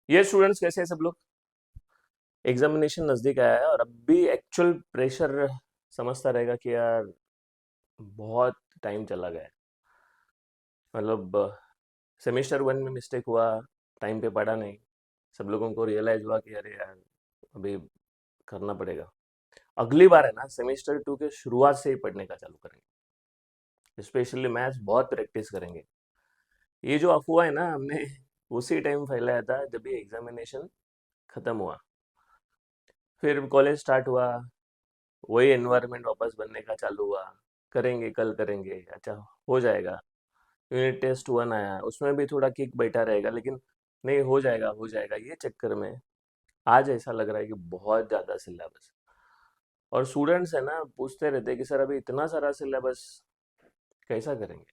ये स्टूडेंट्स कैसे हैं सब लोग? एग्जामिनेशन नज़दीक आया है और अब भी एक्चुअल प्रेशर समझता रहेगा कि यार बहुत टाइम चला गया है। मतलब सेमेस्टर वन में मिस्टेक हुआ, टाइम पे पढ़ा नहीं। सब लोगों को रियलाइज हुआ कि अरे यार अभी करना पड़ेगा। अगली बार है ना, सेमेस्टर टू के शुरुआत से ही पढ़ने का चालू करेंगे। स्पेशली मैथ्स बहुत प्रैक्टिस करेंगे। ये जो अफवाह है ना, हमने उसी टाइम फैलाया था जब ये एग्जामिनेशन खत्म हुआ। फिर कॉलेज स्टार्ट हुआ, वही एनवायरनमेंट वापस बनने का चालू हुआ। करेंगे, कल करेंगे, अच्छा हो जाएगा। यूनिट टेस्ट वन आया, उसमें भी थोड़ा किक बैठा रहेगा, लेकिन नहीं, हो जाएगा हो जाएगा, ये चक्कर में आज ऐसा लग रहा है कि बहुत ज़्यादा सिलेबस। और स्टूडेंट्स है ना, पूछते रहते हैं कि सर अभी इतना सारा सिलेबस कैसा करेंगे?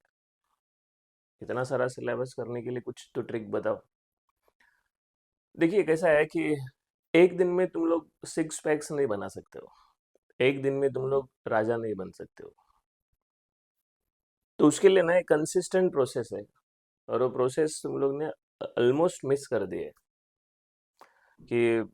इतना सारा सिलेबस करने के लिए कुछ तो ट्रिक बताओ। देखिए कैसा है कि एक दिन में तुम लोग सिक्स पैक्स नहीं बना सकते हो। एक दिन में तुम लोग राजा नहीं बन सकते हो। तो उसके लिए ना एक कंसिस्टेंट प्रोसेस है, और वो प्रोसेस तुम लोग ने ऑलमोस्ट मिस कर दिए। कि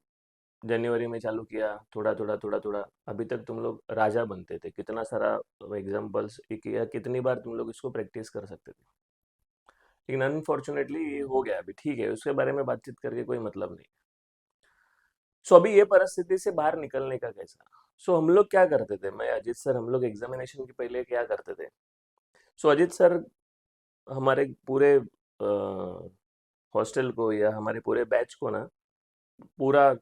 जनवरी में चालू किया, थोड़ा थोड़ा थोड़ा थोड़ा, अभी तक तुम लोग राजा बनते थे। कितना सारा एग्जाम्पल्स किया, कितनी बार तुम लोग इसको प्रैक्टिस कर सकते थे। लेकिन अनफॉर्चुनेटली ये हो गया। अभी ठीक है, उसके बारे में बातचीत करके कोई मतलब नहीं। सो अभी ये परिस्थिति से बाहर निकलने का कैसा? सो हम लोग क्या करते थे, मैं अजीत सर, हम लोग एग्जामिनेशन के पहले क्या करते थे? सो अजीत सर हमारे पूरे हॉस्टल को या हमारे पूरे बैच को ना पूरा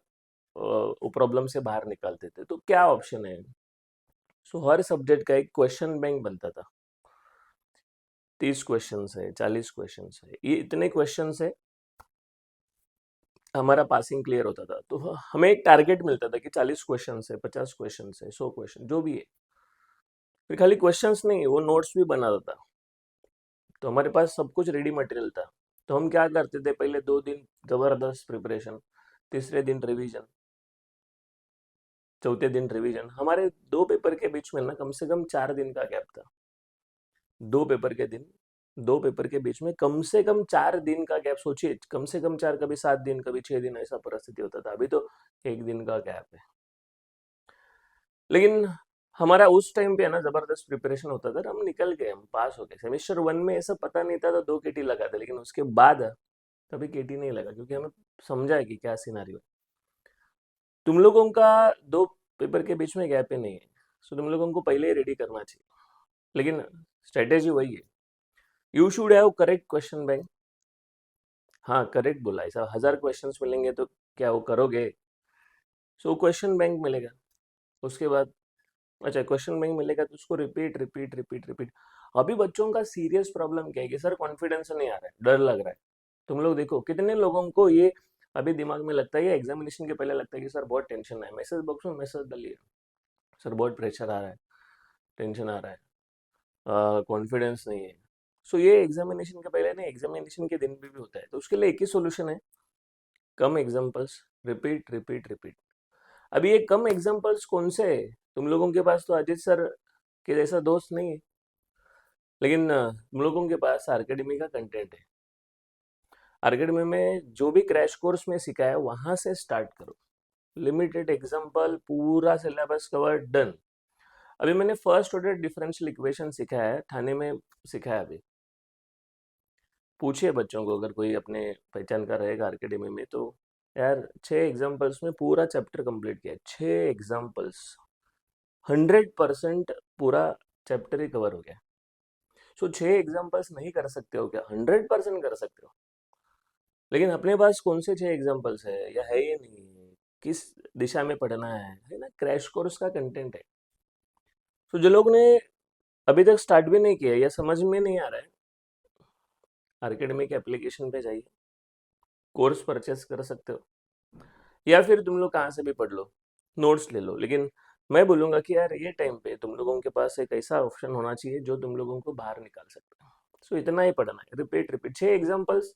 प्रॉब्लम से बाहर निकालते थे। तो क्या ऑप्शन है? सो हर सब्जेक्ट का एक क्वेश्चन बैंक बनता था। 30 क्वेश्चन है, 40 क्वेश्चन है, ये इतने क्वेश्चन है, हमारा पासिंग क्लियर होता था। तो हमें एक टारगेट मिलता था कि 40 क्वेश्चन है, 50 क्वेश्चन है, 100 क्वेश्चन, जो भी है। फिर खाली क्वेश्चंस नहीं, वो नोट्स भी बनाता था। तो हमारे पास सब कुछ रेडी मटेरियल था। तो हम क्या करते थे, पहले 2 दिन जबरदस्त प्रिपरेशन, तीसरे दिन रिवीजन, चौथे दिन रिवीजन। हमारे दो पेपर के बीच में ना कम से कम 4 दिन का गैप था। दो पेपर के दिन, दो पेपर के बीच में कम से कम 4 दिन का गैप। सोचिए, कम से कम चार, कभी 7 दिन, कभी 6 दिन, ऐसा परिस्थिति होता था। अभी तो एक दिन का गैप है। लेकिन हमारा उस टाइम पे है ना जबरदस्त प्रिपरेशन होता था, हम निकल गए, हम पास हो गए। सेमेस्टर वन में ऐसा पता नहीं था, तो 2 केटी लगा था, लेकिन उसके बाद कभी केटी नहीं लगा, क्योंकि हमें समझा है कि क्या सिनारियो है। तुम लोगों का दो पेपर के बीच में गैप ही नहीं है। सो तुम लोगों को पहले ही रेडी करना चाहिए। लेकिन स्ट्रेटेजी वही है, you should have correct question bank. हाँ, करेक्ट बोला। ऐसा 1000 क्वेश्चंस मिलेंगे तो क्या वो करोगे? सो क्वेश्चन बैंक मिलेगा। उसके बाद अच्छा, क्वेश्चन बैंक मिलेगा तो उसको रिपीट रिपीट रिपीट रिपीट। अभी बच्चों का सीरियस प्रॉब्लम क्या है कि सर कॉन्फिडेंस नहीं आ रहा है, डर लग रहा है। तुम लोग देखो कितने लोगों को ये अभी दिमाग में लगता है, एग्जामिनेशन के पहले लगता है कि सर बहुत टेंशन है, मैसेज बॉक्स में मैसेज डालिए, सर बहुत प्रेशर आ रहा है, टेंशन आ रहा है, कॉन्फिडेंस नहीं है। सो ये एग्जामिनेशन के पहले नहीं, एग्जामिनेशन के दिन भी होता है। तो उसके लिए एक ही सोल्यूशन है, कम एग्जाम्पल्स, रिपीट रिपीट रिपीट। अभी ये कम एग्जाम्पल्स कौन से है? तुम लोगों के पास तो अजीत सर के जैसा दोस्त नहीं है, लेकिन तुम लोगों के पास अकेडमी का कंटेंट है। अकेडमी में जो भी क्रैश कोर्स में सिखाया है वहां से स्टार्ट करो। लिमिटेड एग्जाम्पल, पूरा सिलेबस कवर, डन। अभी मैंने फर्स्ट ऑर्डर डिफरेंशियल इक्वेशन सिखाया है, थाने में सिखाया अभी। पूछिए बच्चों को, अगर कोई अपने पहचान का रहेगा अकेडमी में, तो यार 6 एग्जाम्पल्स में पूरा चैप्टर कंप्लीट किया है। 6 एग्जाम्पल्स, 100% पूरा चैप्टर ही कवर हो गया। सो 6 एग्जाम्पल्स नहीं कर सकते हो क्या? 100% कर सकते हो। लेकिन अपने पास कौन से 6 एग्जाम्पल्स है, या है ही नहीं। किस दिशा में पढ़ना है ना? क्रैश कोर्स का कंटेंट है। तो जो लोग ने अभी तक स्टार्ट भी नहीं किया या समझ में नहीं आ रहा है, अकेडमी के एप्लीकेशन पे जाइए, कोर्स परचेस कर सकते हो, या फिर तुम लोग कहाँ से भी पढ़ लो, नोट्स ले लो। लेकिन मैं बोलूंगा कि यार ये टाइम पे तुम लोगों के पास एक ऐसा ऑप्शन होना चाहिए जो तुम लोगों को बाहर निकाल सकता है। सो इतना ही पढ़ना है, रिपीट रिपीट। 6 एग्जाम्पल्स,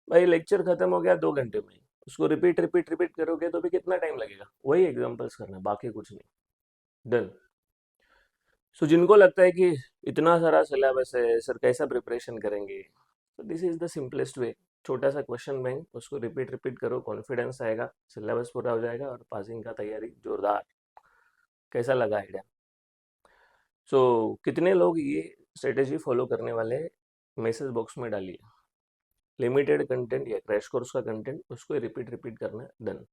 भाई लेक्चर खत्म हो गया 2 घंटे में, उसको रिपीट रिपीट रिपीट करोगे तो भी कितना टाइम लगेगा? वही एग्जाम्पल्स करना, बाकी कुछ नहीं, डन। सो जिनको लगता है कि इतना सारा सिलेबस है सर, कैसा प्रिपरेशन करेंगे, तो this is the simplest way. छोटा सा क्वेश्चन बैंक, उसको रिपीट रिपीट करो, कॉन्फिडेंस आएगा, सिलेबस पूरा हो जाएगा और पासिंग का तैयारी जोरदार। कैसा लगा आइडिया? सो कितने लोग ये स्ट्रेटेजी फॉलो करने वाले, मैसेज बॉक्स में डालिए। लिमिटेड कंटेंट या क्रैश कोर्स का कंटेंट, उसको रिपीट रिपीट करना है, डन।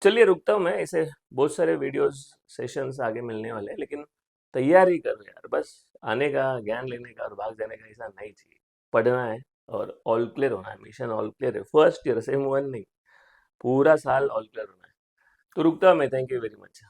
चलिए रुकता हूँ मैं, ऐसे बहुत सारे वीडियोस सेशंस आगे मिलने वाले हैं, लेकिन तैयारी करो यार, बस आने का, ज्ञान लेने का और भाग जाने का ऐसा नहीं चाहिए। पढ़ना है और ऑल क्लियर होना है, मिशन ऑल क्लियर है, फर्स्ट ईयर सेम वन नहीं, पूरा साल ऑल क्लियर होना है। तो रुकता हूँ मैं, थैंक यू वेरी मच।